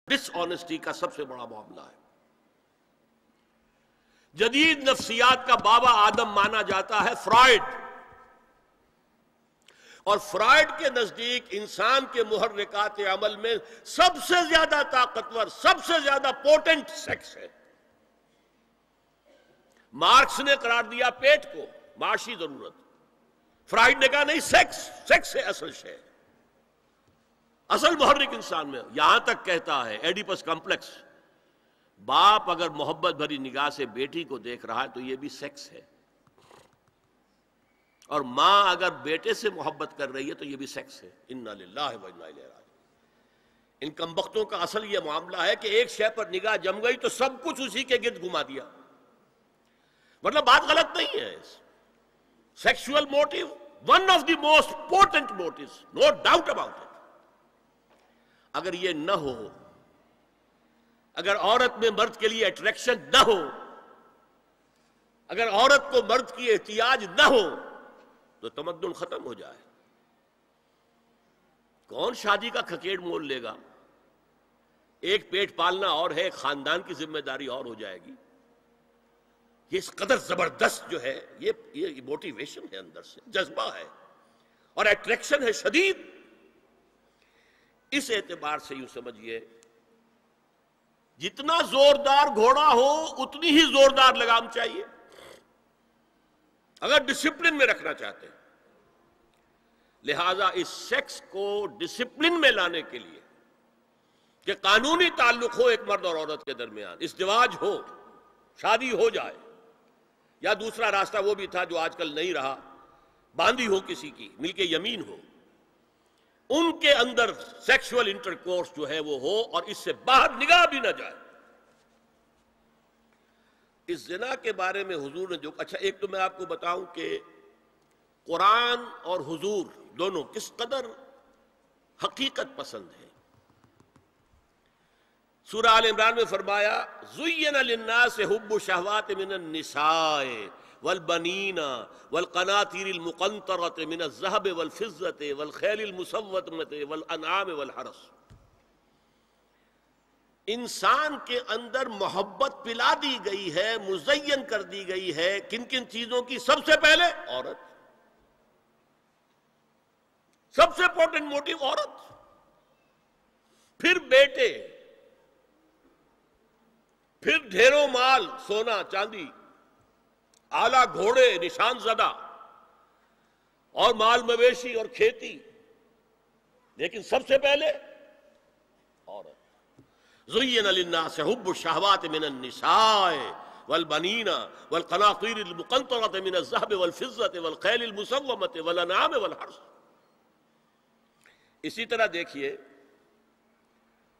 ڈس honesty کا سب سے بڑا معاملہ ہے. جدید نفسیات کا بابا آدم مانا جاتا ہے فرائڈ، اور فرائڈ کے نزدیک انسان کے محرکات عمل میں سب سے زیادہ طاقتور، سب سے زیادہ پوٹنٹ سیکس ہے. مارکس نے قرار دیا پیٹ کو معاشی ضرورت، فرائڈ نے کہا نہیں، سیکس ہے اصل شے، اصل محرک انسان میں. یہاں تک کہتا ہے ایڈیپس کمپلیکس، باپ اگر محبت بھری نگاہ سے بیٹی کو دیکھ رہا ہے تو یہ بھی سیکس ہے، اور ماں اگر بیٹے سے محبت کر رہی ہے تو یہ بھی سیکس ہے. انا للہ و انا الیہ راجعون. ان کمبختوں کا اصل یہ معاملہ ہے کہ ایک شے پر نگاہ جم گئی تو سب کچھ اسی کے گرد گھما دیا. مطلب بات غلط نہیں ہے. Sexual motive one of the most important motives, no doubt about it. اگر یہ نہ ہو، اگر عورت میں مرد کے لیے اٹریکشن نہ ہو، اگر عورت کو مرد کی احتیاج نہ ہو تو تمدن ختم ہو جائے. کون شادی کا کھکیڑ مول لے گا؟ ایک پیٹ پالنا اور ہے، ایک خاندان کی ذمہ داری اور ہو جائے گی. یہ اس قدر زبردست جو ہے، یہ موٹیویشن ہے، اندر سے جذبہ ہے اور اٹریکشن ہے شدید. اس اعتبار سے یوں سمجھیے جتنا زوردار گھوڑا ہو اتنی ہی زوردار لگام چاہیے اگر ڈسپلن میں رکھنا چاہتے ہیں. لہذا اس سیکس کو ڈسپلن میں لانے کے لیے کہ قانونی تعلق ہو ایک مرد اور عورت کے درمیان، ازدواج ہو، شادی ہو جائے، یا دوسرا راستہ وہ بھی تھا جو آج کل نہیں رہا، باندھی ہو کسی کی، مل کے یمین ہو، ان کے اندر سیکشول انٹرکورس جو ہے وہ ہو اور اس سے باہر نگاہ بھی نہ جائے. اس زنا کے بارے میں حضور نے جو اچھا، ایک تو میں آپ کو بتاؤں کہ قرآن اور حضور دونوں کس قدر حقیقت پسند ہیں. سورہ آل عمران میں فرمایا زُيِّنَ لِلنَّاسِ حُبُّ الشَّهَوَاتِ مِنَ النِّسَاءِ وَالْبَنِينَ وَالْقَنَاطِيرِ الْمُقَنطَرَةِ مِنَ الذَّهَبِ وَالْفِضَّةِ وَالْخَيْلِ الْمُسَوَّمَةِ وَالْأَنْعَامِ وَالْحَرْثِ. انسان کے اندر محبت پلا دی گئی ہے، مزین کر دی گئی ہے. کن کن چیزوں کی؟ سب سے پہلے عورت، سب سے امپورٹنٹ موٹیو عورت، پھر بیٹے، پھر ڈھیروں مال، سونا چاندی، اعلیٰ گھوڑے نشان زدہ، اور مال مویشی اور کھیتی، لیکن سب سے پہلے عورت. زُيِّنَ لِلنَّاسِ حُبُّ الشَّهَوَاتِ مِنَ النِّسَاءِ وَالْبَنِينَ وَالْقَنَاطِيرِ الْمُقَنطَرَةِ مِنَ الذَّهَبِ وَالْفِضَّةِ وَالْخَيْلِ الْمُسَوَّمَةِ وَالْأَنْعَامِ وَالْحَرْثِ. اسی طرح دیکھیے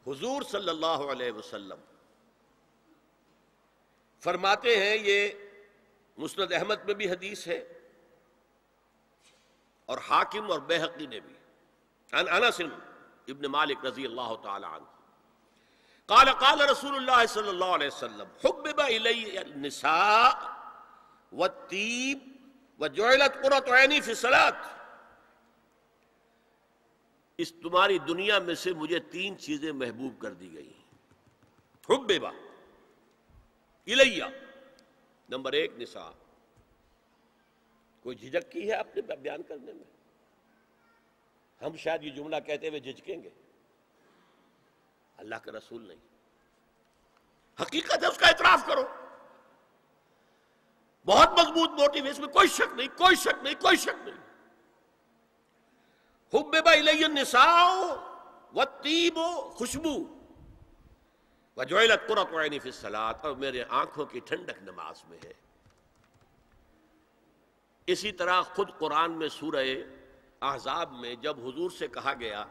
حضور صلی اللہ علیہ وسلم فرماتے ہیں، یہ مسند احمد میں بھی حدیث ہے اور حاکم اور بیہقی نے بھی، عن انس ابن مالک رضی اللہ تعالی عنہ قال قال رسول اللہ صلی اللہ علیہ وسلم حبب الی النساء والطیب وجعلت قرۃ عینی فی الصلاۃ. اس تمہاری دنیا میں سے مجھے 3 چیزیں محبوب کر دی گئی. حببا الیہ، نمبر 1 نساء. کوئی جھجک کی ہے اپنے بیان کرنے میں؟ ہم شاید یہ جملہ کہتے ہوئے جھجکیں گے، اللہ کا رسول نہیں. حقیقت ہے، اس کا اعتراف کرو. بہت مضبوط موٹیو ہے، اس میں کوئی شک نہیں، کوئی شک نہیں، کوئی شک نہیں. حبب الی النساء والطیب، خوشبو، وجعلت قرۃ عینی فی الصلاۃ، اور میرے آنکھوں کی ٹھنڈک نماز میں ہے. اسی طرح خود قرآن میں سورہ احزاب میں جب حضور سے کہا گیا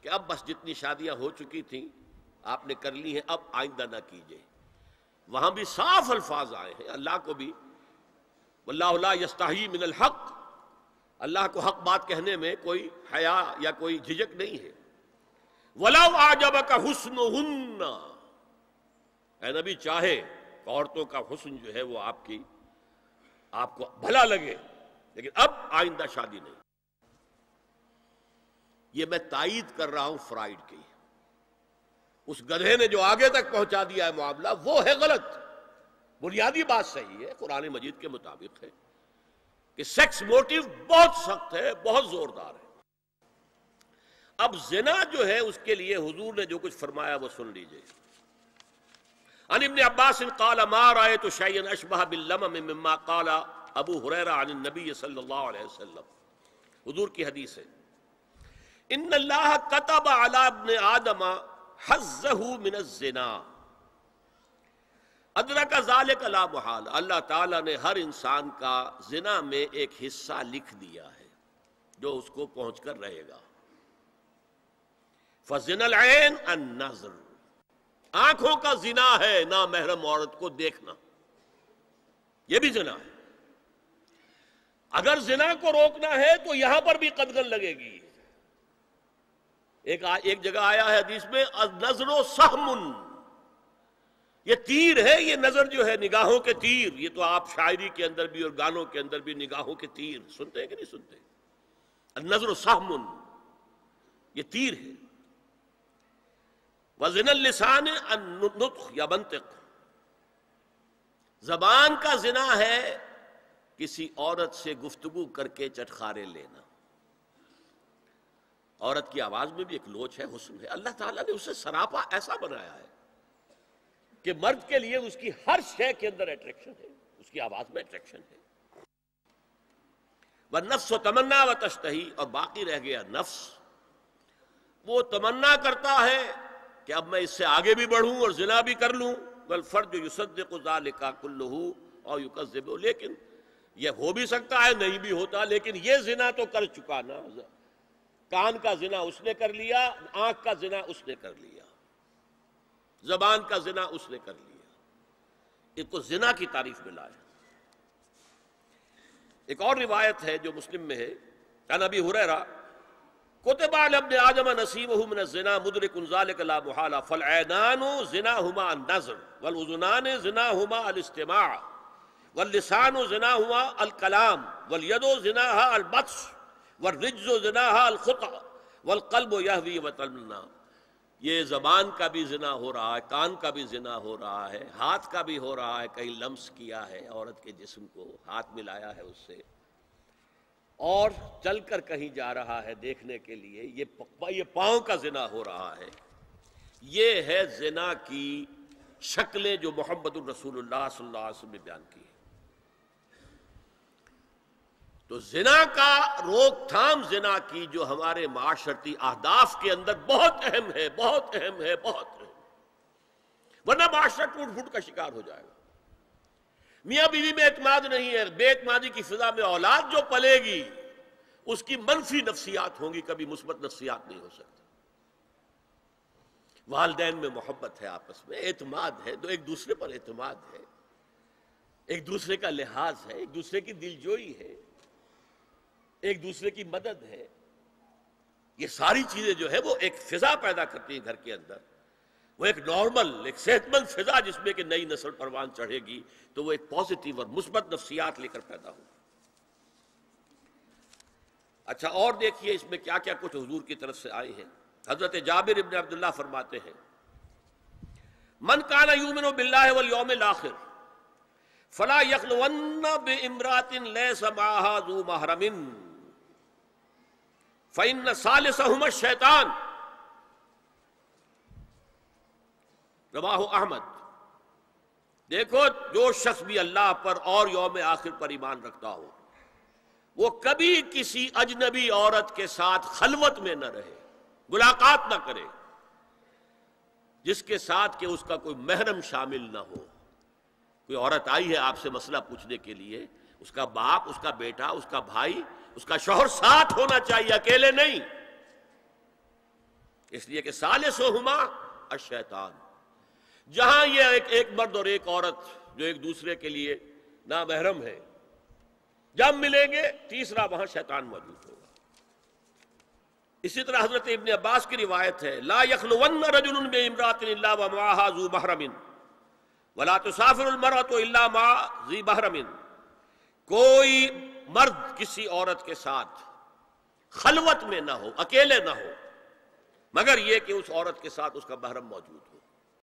کہ اب بس جتنی شادیاں ہو چکی تھیں آپ نے کر لی ہیں، اب آئندہ نہ کیجیے، وہاں بھی صاف الفاظ آئے ہیں. اللہ کو بھی واللہ لا یستحیی من الحق، اللہ کو حق بات کہنے میں کوئی حیا یا کوئی جھجک نہیں ہے. وَلَوْ أَعْجَبَكَ حُسْنُهُنَّ، اے نبی چاہے عورتوں کا حسن جو ہے وہ آپ کو بھلا لگے، لیکن اب آئندہ شادی نہیں. یہ میں تائید کر رہا ہوں فرائڈ کی. اس گدھے نے جو آگے تک پہنچا دیا ہے معاملہ وہ ہے غلط. بنیادی بات صحیح ہے، قرآن مجید کے مطابق ہے کہ سیکس موٹیو بہت سخت ہے، بہت زوردار ہے. اب زنا جو ہے اس کے لیے حضور نے جو کچھ فرمایا وہ سن لیجئے. عن ابن عباس قال ما رأيت شيئا اشبه باللمم مما قال ابو ہریرہ عن النبی صلی اللہ علیہ وسلم. حضور کی حدیث ہے، ان اللہ كتب على ابن آدم حظه من الزنا ادرک ذالک لا محال. اللہ تعالیٰ نے ہر انسان کا زنا میں ایک حصہ لکھ دیا ہے جو اس کو پہنچ کر رہے گا. فزنا العین النظر، آنکھوں کا زنا ہے نامحرم عورت کو دیکھنا، یہ بھی زنا ہے. اگر زنا کو روکنا ہے تو یہاں پر بھی قدغن لگے گی. ایک جگہ آیا ہے حدیث میں النظر سہم، یہ تیر ہے. یہ نظر جو ہے نگاہوں کے تیر، یہ تو آپ شاعری کے اندر بھی اور گانوں کے اندر بھی نگاہوں کے تیر سنتے ہیں کہ نہیں سنتے؟ النظر سہم، یہ تیر ہے. وزن اللسان النطق یا منطق، زبان کا زنا ہے کسی عورت سے گفتگو کر کے چٹخارے لینا. عورت کی آواز میں بھی ایک لوچ ہے، حسن ہے. اللہ تعالیٰ نے اسے سراپا ایسا بنایا ہے کہ مرد کے لیے اس کی ہر شے کے اندر اٹریکشن ہے، اس کی آواز میں اٹریکشن ہے. والنفس تمنا و تشتہی، اور باقی رہ گیا نفس، وہ تمنا کرتا ہے کہ اب میں اس سے آگے بھی بڑھوں اور زنا بھی کر لوں. والفرج یصدق ذلک کلہ او یکذب، لیکن یہ ہو بھی سکتا ہے نہیں بھی ہوتا، لیکن یہ زنا تو کر چکا نا. کان کا زنا اس نے کر لیا، آنکھ کا زنا اس نے کر لیا، زبان کا زنا اس نے کر لیا. ایک کو زنا کی تعریف میں لایا. ایک اور روایت ہے جو مسلم میں ہے، عن ابی ہریرہ کتب علی ابن آدم نصیبہ من الزنا مدرک ذلک لا محالہ فالعینان زناہما النظر والاذنان زناہما الاستماع واللسان زناہما الکلام والید زناہا البطش والرجز زناہا الخطأ والقلب یہوی وتمنا. یہ زبان کا بھی زنا ہو رہا ہے، کان کا بھی زنا ہو رہا ہے، ہاتھ کا بھی ہو رہا ہے، کہیں لمس کیا ہے عورت کے جسم کو، ہاتھ ملایا ہے اس سے، اور چل کر کہیں جا رہا ہے دیکھنے کے لیے، یہ پاؤں کا زنا ہو رہا ہے. یہ ہے زنا کی شکلیں جو محمد الرسول اللہ صلی اللہ علیہ وسلم نے بیان کی ہے. تو زنا کا روک تھام، زنا کی جو ہمارے معاشرتی اہداف کے اندر بہت اہم ہے، بہت اہم ہے، بہت اہم، ورنہ معاشرہ ٹوٹ پھوٹ کا شکار ہو جائے گا. میاں بیوی میں اعتماد نہیں ہے، بے اعتمادی کی فضا میں اولاد جو پلے گی اس کی منفی نفسیات ہوں گی، کبھی مثبت نفسیات نہیں ہو سکتی. والدین میں محبت ہے، آپس میں اعتماد ہے، تو ایک دوسرے پر اعتماد ہے، ایک دوسرے کا لحاظ ہے، ایک دوسرے کی دلجوئی ہے، ایک دوسرے کی مدد ہے. یہ ساری چیزیں جو ہے وہ ایک فضا پیدا کرتی ہیں گھر کے اندر. وہ ایک نارمل، ایک صحت مند فضا جس میں کہ نئی نسل پروان چڑھے گی تو وہ ایک پازیٹیو اور مثبت نفسیات لے کر پیدا ہو. اچھا، اور دیکھیے اس میں کیا کیا کچھ حضور کی طرف سے آئے ہیں. حضرت جابر ابن عبداللہ فرماتے ہیں، من کان یؤمن باللہ والیوم الاخر فلا یخلون بامرأۃ لیس معها ذو محرم فإن ثالثہما الشیطان. رواہ احمد. دیکھو، جو شخص بھی اللہ پر اور یوم آخر پر ایمان رکھتا ہو وہ کبھی کسی اجنبی عورت کے ساتھ خلوت میں نہ رہے، ملاقات نہ کرے جس کے ساتھ کہ اس کا کوئی محرم شامل نہ ہو. کوئی عورت آئی ہے آپ سے مسئلہ پوچھنے کے لیے، اس کا باپ، اس کا بیٹا، اس کا بھائی، اس کا شوہر ساتھ ہونا چاہیے، اکیلے نہیں. اس لیے کہ ثالثہما الشیطان. جہاں یہ ایک مرد اور ایک عورت جو ایک دوسرے کے لیے نامحرم ہے، جب ملیں گے تیسرا وہاں شیطان موجود ہوگا. اسی طرح حضرت ابن عباس کی روایت ہے، لا یخلون رجل بامرأۃ الا ومعها ذو محرم ولا تسافر المرأة الا مع ذی محرم. کوئی مرد کسی عورت کے ساتھ خلوت میں نہ ہو، اکیلے نہ ہو، مگر یہ کہ اس عورت کے ساتھ اس کا محرم موجود ہو۔